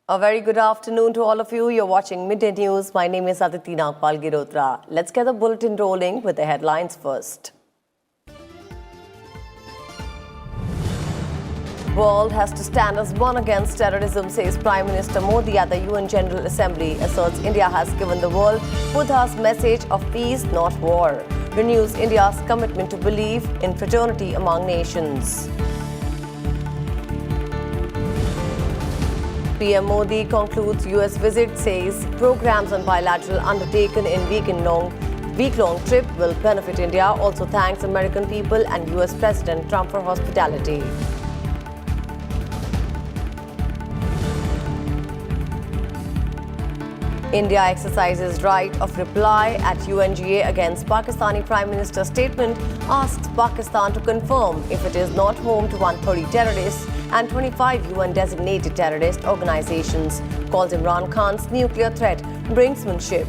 A very good afternoon to all of you. You're watching Midday News. My name is Aditi Nagpal Girotra. Let's get the bulletin rolling with the headlines first. World has to stand as one against terrorism, says Prime Minister Modi at the UN General Assembly. Asserts India has given the world Buddha's message of peace, not war. Renews India's commitment to believe in fraternity among nations. PM Modi concludes US visit, says programs on bilateral undertaken in week-long trip will benefit India. Also thanks American people and US President Trump for hospitality. India exercises right of reply at UNGA against Pakistani Prime Minister's statement, asks Pakistan to confirm if it is not home to 130 terrorists and 25 UN-designated terrorist organizations, calls Imran Khan's nuclear threat brinksmanship.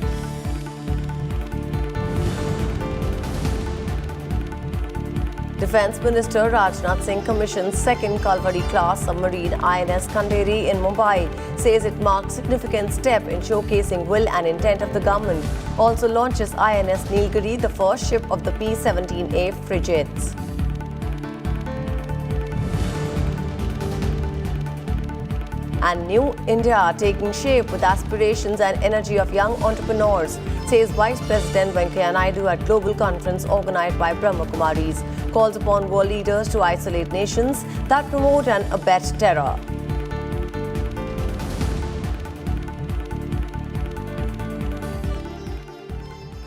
Defence Minister Rajnath Singh commissions second Kalvari-class submarine INS Khanderi in Mumbai, says it marks significant step in showcasing will and intent of the government. Also launches INS Nigri, the first ship of the P-17A frigates. And New India taking shape with aspirations and energy of young entrepreneurs, says Vice President Venkaiah Naidu at global conference organized by Brahma Kumaris. Calls upon world leaders to isolate nations that promote and abet terror.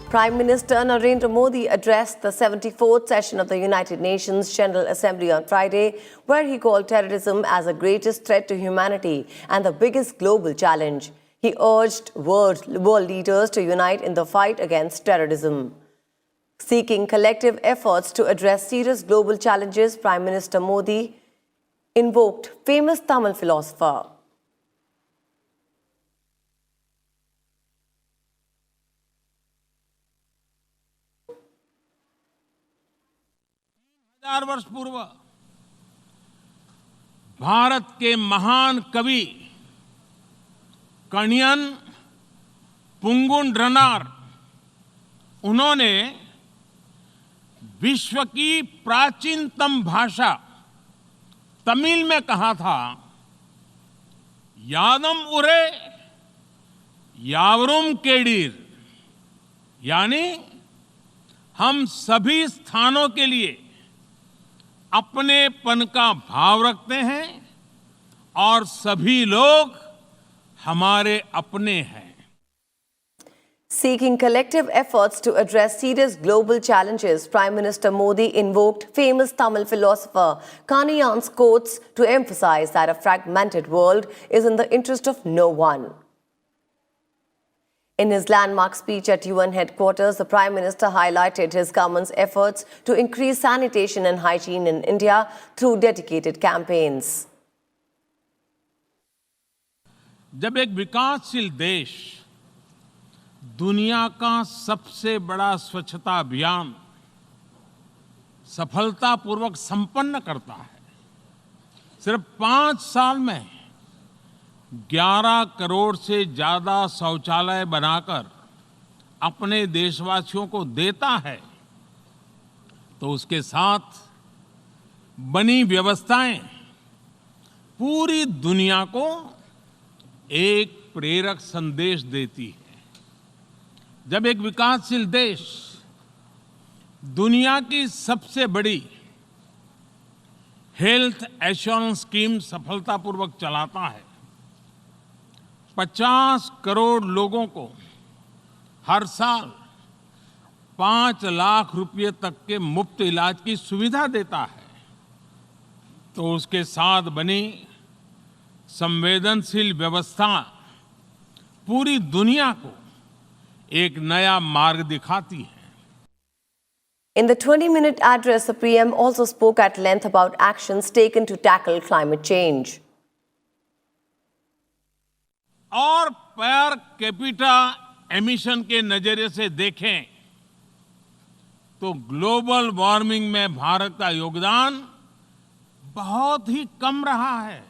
Prime Minister Narendra Modi addressed the 74th session of the United Nations General Assembly on Friday, where he called terrorism as the greatest threat to humanity and the biggest global challenge. He urged world leaders to unite in the fight against terrorism. Seeking collective efforts to address serious global challenges, Prime Minister Modi invoked famous Tamil philosopher. हजार वर्ष पूर्व भारत के महान कवि कणियन पुंगुन ड्रनार, उन्होंने विश्व की प्राचीनतम भाषा तमिल में कहा था, यादम उरे यावरुम केडीर, यानी हम सभी स्थानों के लिए अपनेपन का भाव रखते हैं और सभी लोग हमारे अपने हैं. Seeking collective efforts to address serious global challenges, Prime Minister Modi invoked famous Tamil philosopher Kaniyan's quotes to emphasize that a fragmented world is in the interest of no one. In his landmark speech at UN headquarters, the Prime Minister highlighted his government's efforts to increase sanitation and hygiene in India through dedicated campaigns. जब एक विकासशील देश दुनिया का सबसे बड़ा स्वच्छता अभियान सफलतापूर्वक संपन्न करता है, सिर्फ 5 साल में 11 करोड़ से ज्यादा शौचालय बनाकर अपने देशवासियों को देता है, तो उसके साथ बनी व्यवस्थाएं पूरी दुनिया को एक प्रेरक संदेश देती है. जब एक विकासशील देश दुनिया की सबसे बड़ी हेल्थ एश्योरेंस स्कीम सफलतापूर्वक चलाता है, 50 करोड़ लोगों को हर साल 5 लाख रुपए तक के मुफ्त इलाज की सुविधा देता है, तो उसके साथ बनी संवेदनशील व्यवस्था पूरी दुनिया को एक नया मार्ग दिखाती है. In the 20-minute address, the PM also spoke at length about actions taken to tackle climate change. और पर कैपिटा एमिशन के नजरिए से देखें तो ग्लोबल वार्मिंग में भारत का योगदान बहुत ही कम रहा है,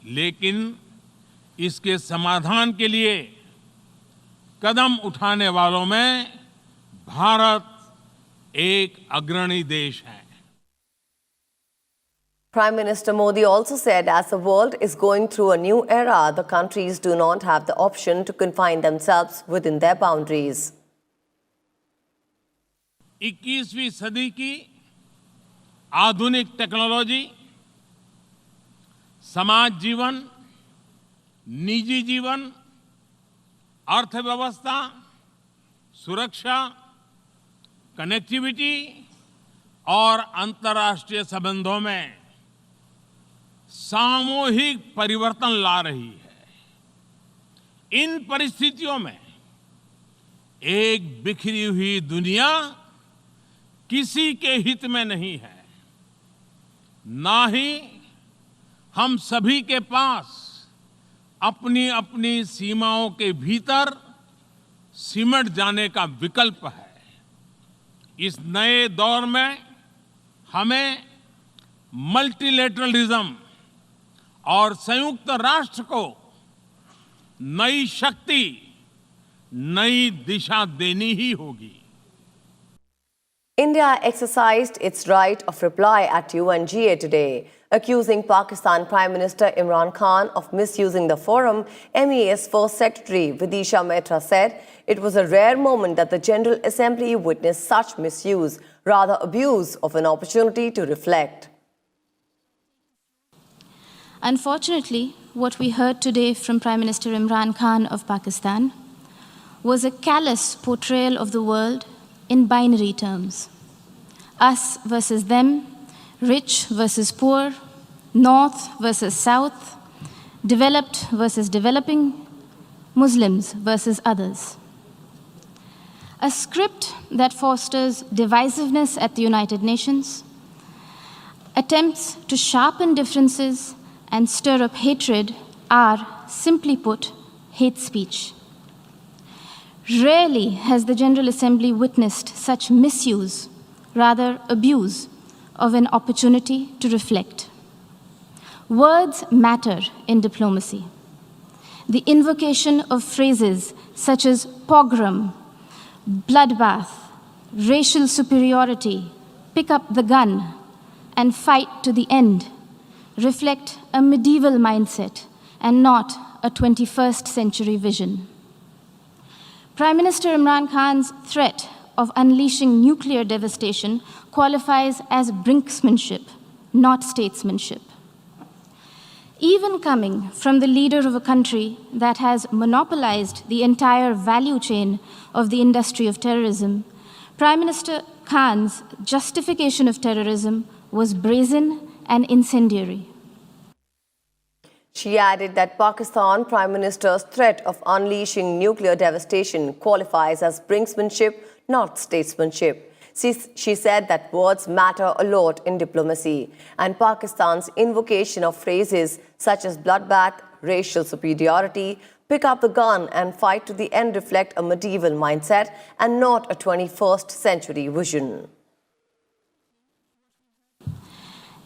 लेकिन इसके समाधान के लिए कदम उठाने वालों में भारत एक अग्रणी देश है. Prime Minister Modi also said as the world is going through a new era, the countries do not have the option to confine themselves within their boundaries. 21वीं सदी की आधुनिक टेक्नोलॉजी समाज जीवन, निजी जीवन, अर्थव्यवस्था, सुरक्षा, कनेक्टिविटी और अंतर्राष्ट्रीय संबंधों में सामूहिक परिवर्तन ला रही है. इन परिस्थितियों में एक बिखरी हुई दुनिया किसी के हित में नहीं है. ना ही हम सभी के पास अपनी अपनी सीमाओं के भीतर सिमट जाने का विकल्प है. इस नए दौर में हमें मल्टीलेटरलिज्म और संयुक्त राष्ट्र को नई शक्ति, नई दिशा देनी ही होगी. India exercised its right of reply at UNGA today, accusing Pakistan Prime Minister Imran Khan of misusing the forum. MEA's First Secretary Vidisha Mehta said it was a rare moment that the General Assembly witnessed such misuse, rather abuse of an opportunity to reflect. Unfortunately, what we heard today from Prime Minister Imran Khan of Pakistan was a callous portrayal of the world in binary terms. Us versus them, rich versus poor, north versus south, developed versus developing, Muslims versus others. A script that fosters divisiveness at the United Nations, attempts to sharpen differences and stir up hatred are, simply put, hate speech. Rarely has the General Assembly witnessed such misuse, rather abuse, of an opportunity to reflect. Words matter in diplomacy. The invocation of phrases such as pogrom, bloodbath, racial superiority, pick up the gun, and fight to the end reflect a medieval mindset and not a 21st century vision. Prime Minister Imran Khan's threat of unleashing nuclear devastation qualifies as brinksmanship, not statesmanship. Even coming from the leader of a country that has monopolized the entire value chain of the industry of terrorism, Prime Minister Khan's justification of terrorism was brazen and incendiary. She added that Pakistan Prime Minister's threat of unleashing nuclear devastation qualifies as brinksmanship, not statesmanship. She said that words matter a lot in diplomacy, and Pakistan's invocation of phrases such as bloodbath, racial superiority, pick up the gun and fight to the end reflect a medieval mindset and not a 21st century vision.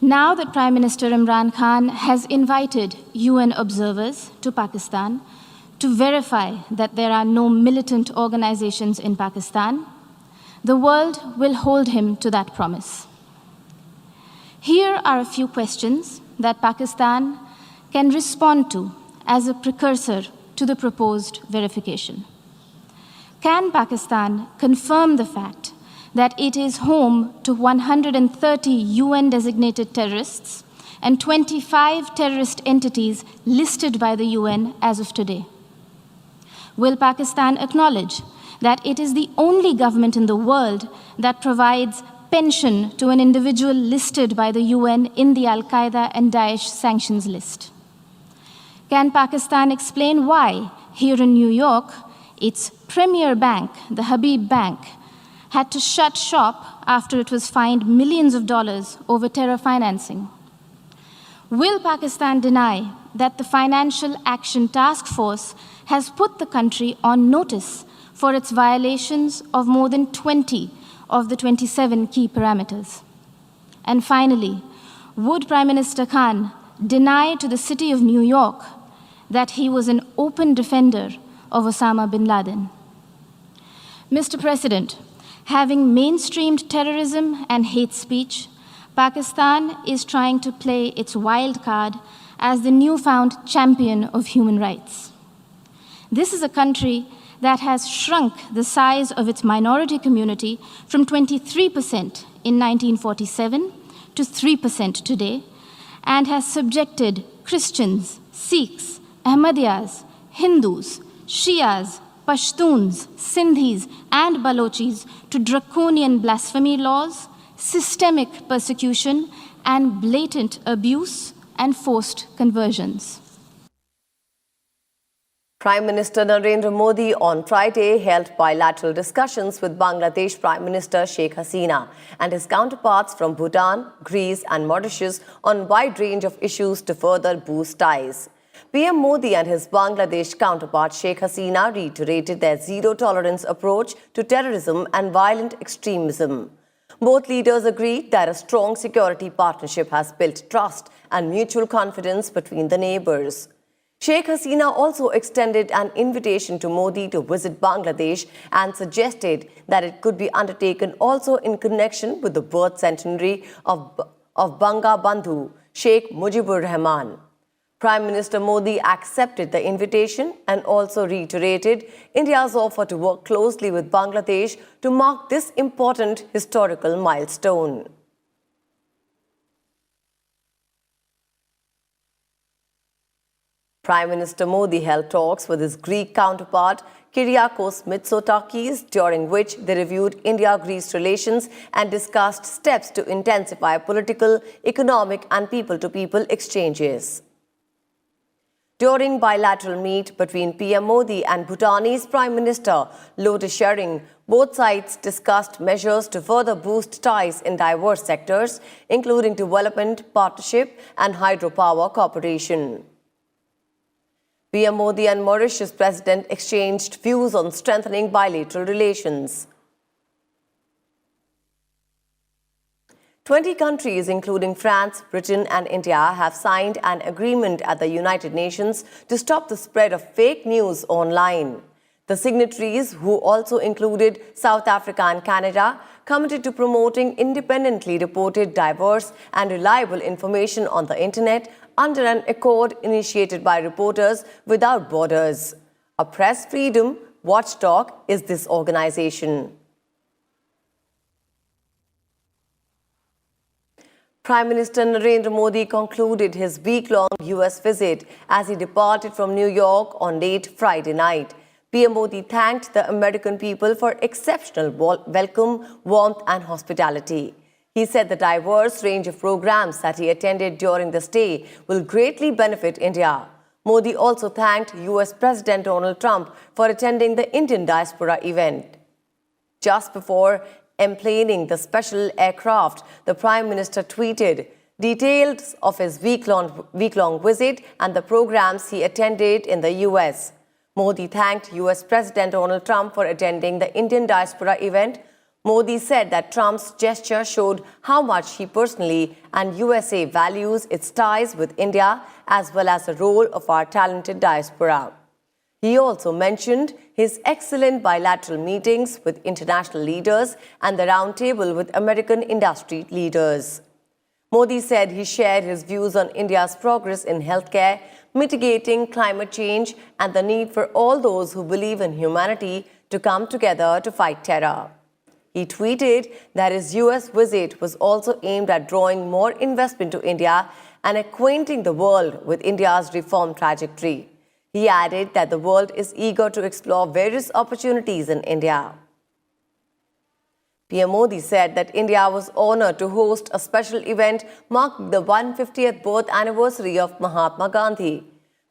Now that Prime Minister Imran Khan has invited UN observers to Pakistan to verify that there are no militant organizations in Pakistan, the world will hold him to that promise. Here are a few questions that Pakistan can respond to as a precursor to the proposed verification. Can Pakistan confirm the fact that it is home to 130 UN-designated terrorists and 25 terrorist entities listed by the UN as of today? Will Pakistan acknowledge that it is the only government in the world that provides pension to an individual listed by the UN in the Al-Qaeda and Daesh sanctions list? Can Pakistan explain why, here in New York, its premier bank, the Habib Bank, had to shut shop after it was fined millions of dollars over terror financing? Will Pakistan deny that the Financial Action Task Force has put the country on notice for its violations of more than 20 of the 27 key parameters? And finally, would Prime Minister Khan deny to the city of New York that he was an open defender of Osama bin Laden. Mr. President, having mainstreamed terrorism and hate speech, Pakistan is trying to play its wild card as the newfound champion of human rights. This is a country that has shrunk the size of its minority community from 23% in 1947 to 3% today, and has subjected Christians, Sikhs, Ahmadiyas, Hindus, Shias, Pashtuns, Sindhis, and Balochis to draconian blasphemy laws, systemic persecution, and blatant abuse and forced conversions. Prime Minister Narendra Modi on Friday held bilateral discussions with Bangladesh Prime Minister Sheikh Hasina and his counterparts from Bhutan, Greece and Mauritius on a wide range of issues to further boost ties. PM Modi and his Bangladesh counterpart Sheikh Hasina reiterated their zero-tolerance approach to terrorism and violent extremism. Both leaders agreed that a strong security partnership has built trust and mutual confidence between the neighbours. Sheikh Hasina also extended an invitation to Modi to visit Bangladesh and suggested that it could be undertaken also in connection with the birth centenary of Banga Bandhu, Sheikh Mujibur Rahman. Prime Minister Modi accepted the invitation and also reiterated India's offer to work closely with Bangladesh to mark this important historical milestone. Prime Minister Modi held talks with his Greek counterpart Kyriakos Mitsotakis, during which they reviewed India-Greece relations and discussed steps to intensify political, economic and people-to-people exchanges. During bilateral meet between PM Modi and Bhutanese Prime Minister Lothe Schering, both sides discussed measures to further boost ties in diverse sectors, including development, partnership and hydropower cooperation. PM Modi and Mauritius President exchanged views on strengthening bilateral relations. 20 countries, including France, Britain and India, have signed an agreement at the United Nations to stop the spread of fake news online. The signatories, who also included South Africa and Canada, committed to promoting independently reported, diverse and reliable information on the Internet under an accord initiated by Reporters Without Borders. A press freedom watchdog is this organization. Prime Minister Narendra Modi concluded his week-long US visit as he departed from New York on late Friday night. PM Modi thanked the American people for exceptional welcome, warmth and hospitality. He said the diverse range of programs that he attended during the stay will greatly benefit India. Modi also thanked US President Donald Trump for attending the Indian diaspora event. Just before emplaning the special aircraft, the Prime Minister tweeted details of his week-long visit and the programs he attended in the US. Modi thanked US President Donald Trump for attending the Indian diaspora event. Modi said that Trump's gesture showed how much he personally and USA values its ties with India as well as the role of our talented diaspora. He also mentioned his excellent bilateral meetings with international leaders and the roundtable with American industry leaders. Modi said he shared his views on India's progress in healthcare, mitigating climate change, and the need for all those who believe in humanity to come together to fight terror. He tweeted that his US visit was also aimed at drawing more investment to India and acquainting the world with India's reform trajectory. He added that the world is eager to explore various opportunities in India. PM Modi said that India was honored to host a special event marking the 150th birth anniversary of Mahatma Gandhi.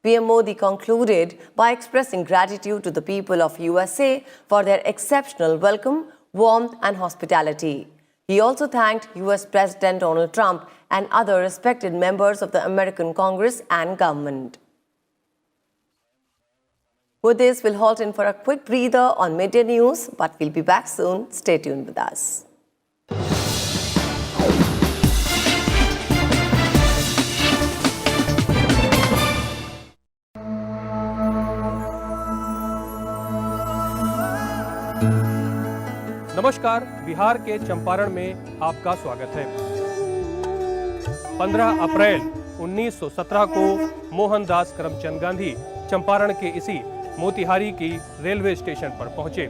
PM Modi concluded by expressing gratitude to the people of USA for their exceptional welcome, warmth and hospitality. He also thanked US President Donald Trump and other respected members of the American Congress and government. With this, we'll halt in for a quick breather on midday news, but we'll be back soon. Stay tuned with us. नमस्कार, बिहार के चंपारण में आपका स्वागत है। 15 अप्रैल 1917 को मोहनदास करमचंद गांधी चंपारण के इसी मोतिहारी की रेलवे स्टेशन पर पहुंचे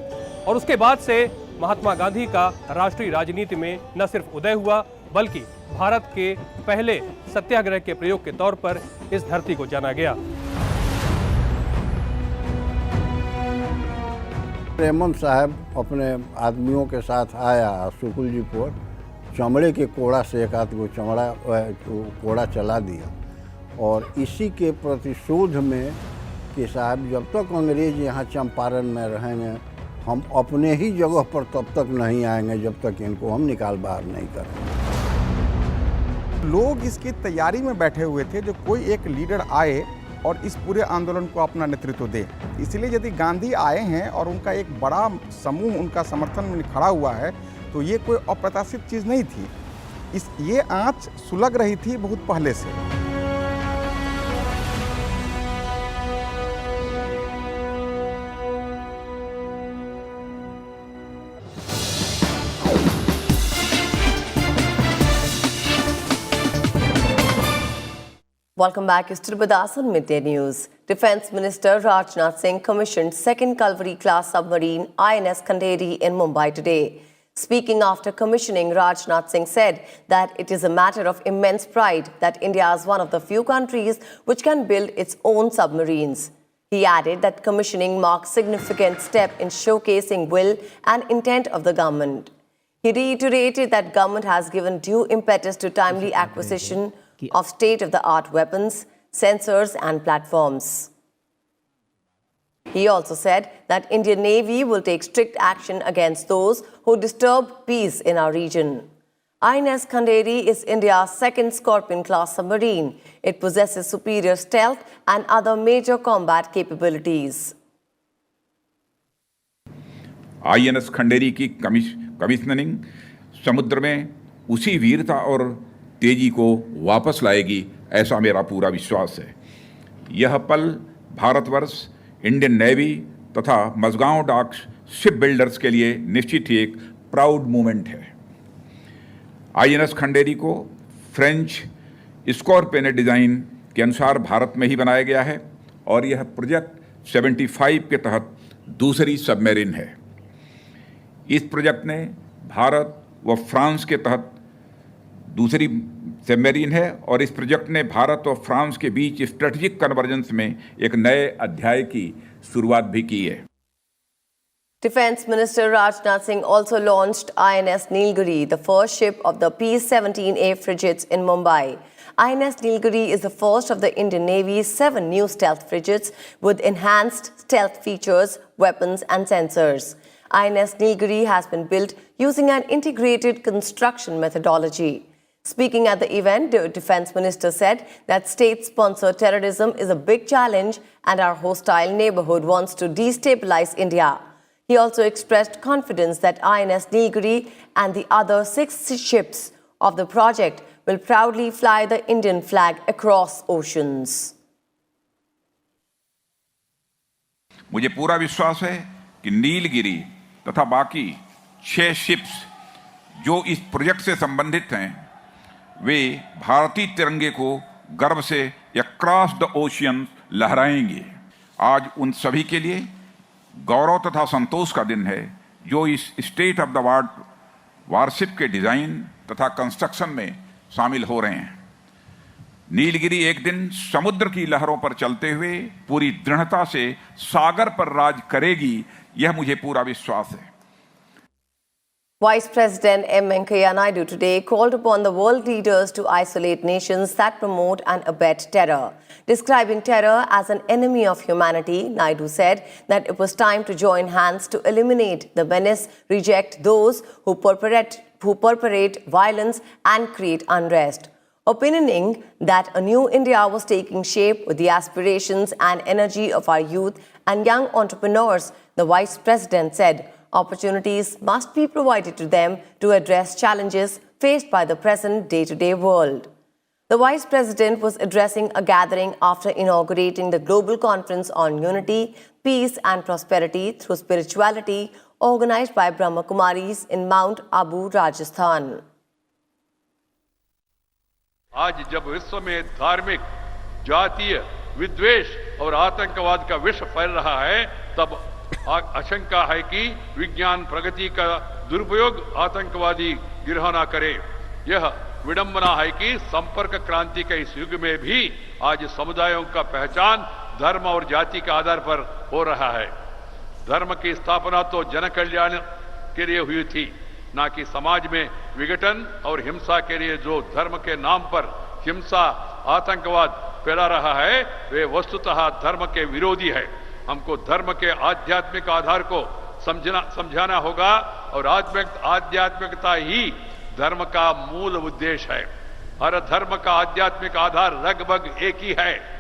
और उसके बाद से महात्मा गांधी का राष्ट्रीय राजनीति में न सिर्फ उदय हुआ बल्कि भारत के पहले सत्याग्रह के प्रयोग के तौर पर इस धरती को जाना गया। प्रेमम साहब अपने आदमियों के साथ आया सुकुल जी पर, चमड़े के कोड़ा से एक आध को कोड़ा चला दिया और इसी के प्रतिशोध में कि साहब जब तक अंग्रेज यहाँ चंपारण में रहेंगे हम अपने ही जगह पर तब तक नहीं आएंगे जब तक इनको हम निकाल बाहर नहीं करेंगे। लोग इसकी तैयारी में बैठे हुए थे जो कोई एक लीडर आए और इस पूरे आंदोलन को अपना नेतृत्व दे। इसलिए यदि गांधी आए हैं और उनका एक बड़ा समूह उनका समर्थन में खड़ा हुआ है तो ये कोई अप्रत्याशित चीज़ नहीं थी। ये आंच सुलग रही थी बहुत पहले से। Welcome back. It's Tirbadas on Midday News. Defence Minister Rajnath Singh commissioned second cavalry-class submarine INS Khanderi in Mumbai today. Speaking after commissioning, Rajnath Singh said that it is a matter of immense pride that India is one of the few countries which can build its own submarines. He added that commissioning marks a significant step in showcasing will and intent of the government. He reiterated that government has given due impetus to timely acquisition of state-of-the-art weapons, sensors and platforms. He also said that Indian Navy will take strict action against those who disturb peace in our region. INS Khanderi is India's second Scorpion-class submarine. It possesses superior stealth and other major combat capabilities. INS Khanderi की कमिश्नरिंग समुद्र में उसी वीरता और तेजी को वापस लाएगी, ऐसा मेरा पूरा विश्वास है। यह पल भारतवर्ष, इंडियन नेवी तथा मझगांव डॉक शिप बिल्डर्स के लिए निश्चित ही एक प्राउड मोमेंट है। INS खंडेरी को फ्रेंच स्कॉर्पियन डिज़ाइन के अनुसार भारत में ही बनाया गया है और यह प्रोजेक्ट 75 के तहत दूसरी सबमरीन है। इस प्रोजेक्ट ने भारत व फ्रांस के तहत दूसरी सबमरीन है और इस प्रोजेक्ट ने भारत और फ्रांस के बीच स्ट्रेटेजिक कन्वर्जेंस में एक नए अध्याय की शुरुआत भी की है। Defence Minister Rajnath Singh also launched INS Nilgiri, the first ship of the P-17A frigates in Mumbai. INS Nilgiri is the first of the Indian Navy's 7 new stealth frigates with enhanced stealth features, weapons and sensors. INS Nilgiri has been built using an integrated construction methodology. Speaking at the event, the Defence Minister said that state-sponsored terrorism is a big challenge and our hostile neighbourhood wants to destabilize India. He also expressed confidence that INS Nilgiri and the other 6 ships of the project will proudly fly the Indian flag across oceans. मुझे पूरा विश्वास है कि नीलगिरी तथा बाकी 6 ships जो इस project से संबंधित हैं वे भारतीय तिरंगे को गर्व से अक्रॉस द ओशियन लहराएंगे। आज उन सभी के लिए गौरव तथा संतोष का दिन है जो इस state of the art warship के डिजाइन तथा कंस्ट्रक्शन में शामिल हो रहे हैं। नीलगिरी एक दिन समुद्र की लहरों पर चलते हुए पूरी दृढ़ता से सागर पर राज करेगी, यह मुझे पूरा विश्वास है। Vice President M. Venkaiah Naidu today called upon the world leaders to isolate nations that promote and abet terror. Describing terror as an enemy of humanity, Naidu said that it was time to join hands to eliminate the menace, reject those who perpetrate violence and create unrest. Opinioning that a new India was taking shape with the aspirations and energy of our youth and young entrepreneurs, the Vice President said opportunities must be provided to them to address challenges faced by the present day-to-day world. The Vice President was addressing a gathering after inaugurating the Global Conference on Unity, Peace and Prosperity through Spirituality organized by Brahma Kumaris in Mount Abu, Rajasthan. आज जब विश्व में धार्मिक, जातीय विद्वेष और आतंकवाद का विष फैल रहा है, तब आशंका है कि विज्ञान प्रगति का दुरुपयोग आतंकवादी गिरोह न करे। यह विडंबना है कि संपर्क क्रांति के इस युग में भी आज समुदायों का पहचान धर्म और जाति के आधार पर हो रहा है। धर्म की स्थापना तो जन कल्याण के लिए हुई थी, न कि समाज में विघटन और हिंसा के लिए। जो धर्म के नाम पर हिंसा, आतंकवाद फैला रहा है, वे वस्तुतः धर्म के विरोधी है। हमको धर्म के आध्यात्मिक आधार को समझाना होगा और आध्यात्मिकता ही धर्म का मूल उद्देश्य है। हर धर्म का आध्यात्मिक आधार लगभग एक ही है।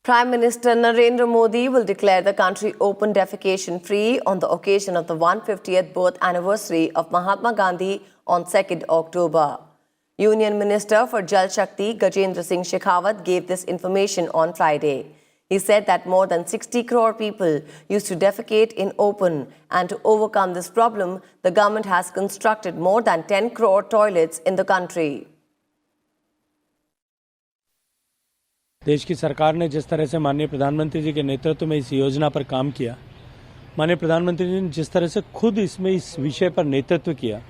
Prime Minister Narendra Modi will declare the country open defecation free on the occasion of the 150th birth anniversary of Mahatma Gandhi on 2nd October. Union Minister for Jal Shakti Gajendra Singh Shekhawat gave this information on Friday. He said that more than 60 crore people used to defecate in open, and to overcome this problem, the government has constructed more than 10 crore toilets in the country. देश की सरकार ने जिस तरह से माननीय प्रधानमंत्री जी के नेतृत्व में इस योजना पर काम किया, माननीय प्रधानमंत्री जी ने जिस तरह से खुद इसमें इस विषय पर नेतृत्व किया,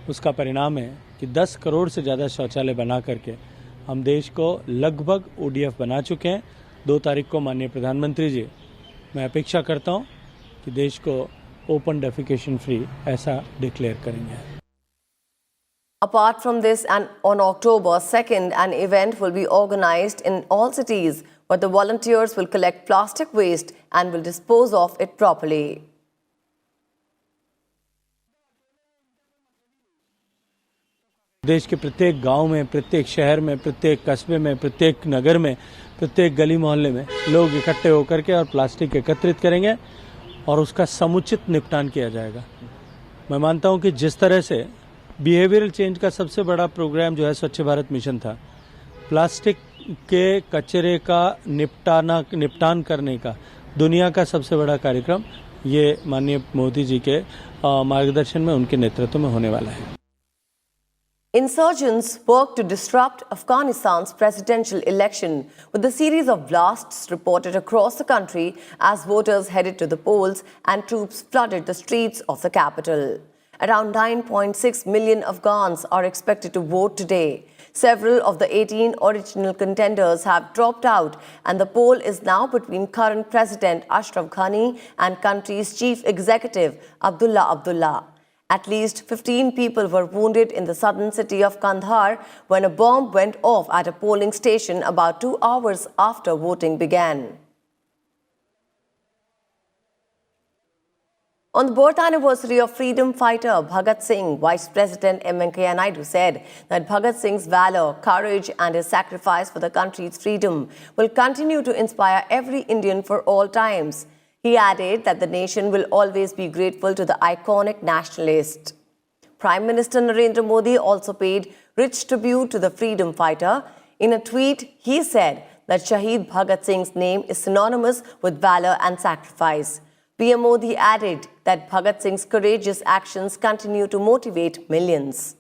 उसका परिणाम है कि 10 करोड़ से ज़्यादा शौचालय बना करके हम देश को लगभग ODF बना चुके हैं। 2 तारीख को माननीय प्रधानमंत्री जी, मैं अपेक्षा करता हूं कि देश को ओपन डेफिकेशन फ्री ऐसा डिक्लेयर करेंगे। Apart from this, and on October 2nd, an event will be organized in all cities where the volunteers will collect plastic waste and will dispose of it properly. देश के प्रत्येक गांव में, प्रत्येक शहर में, प्रत्येक कस्बे में, प्रत्येक नगर में, प्रत्येक गली मोहल्ले में लोग इकट्ठे होकर के और प्लास्टिक एकत्रित करेंगे और उसका समुचित निपटान किया जाएगा। मैं मानता हूं कि जिस तरह से बिहेवियरल चेंज का सबसे बड़ा प्रोग्राम जो है स्वच्छ भारत मिशन था, प्लास्टिक के कचरे का निपटान करने का दुनिया का सबसे बड़ा कार्यक्रम ये माननीय मोदी जी के मार्गदर्शन में, उनके नेतृत्व में होने वाला है। Insurgents worked to disrupt Afghanistan's presidential election, with a series of blasts reported across the country as voters headed to the polls and troops flooded the streets of the capital. Around 9.6 million Afghans are expected to vote today. Several of the 18 original contenders have dropped out, and the poll is now between current President Ashraf Ghani and country's chief executive Abdullah Abdullah. At least 15 people were wounded in the southern city of Khanderi when a bomb went off at a polling station about 2 hours after voting began. On the birth anniversary of freedom fighter Bhagat Singh, Vice President M. Venkaiah Naidu said that Bhagat Singh's valor, courage and his sacrifice for the country's freedom will continue to inspire every Indian for all times. He added that the nation will always be grateful to the iconic nationalist. Prime Minister Narendra Modi also paid rich tribute to the freedom fighter. In a tweet, he said that Shaheed Bhagat Singh's name is synonymous with valor and sacrifice. PM Modi added that Bhagat Singh's courageous actions continue to motivate millions.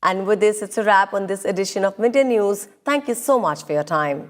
And with this, it's a wrap on this edition of Midday News. Thank you so much for your time.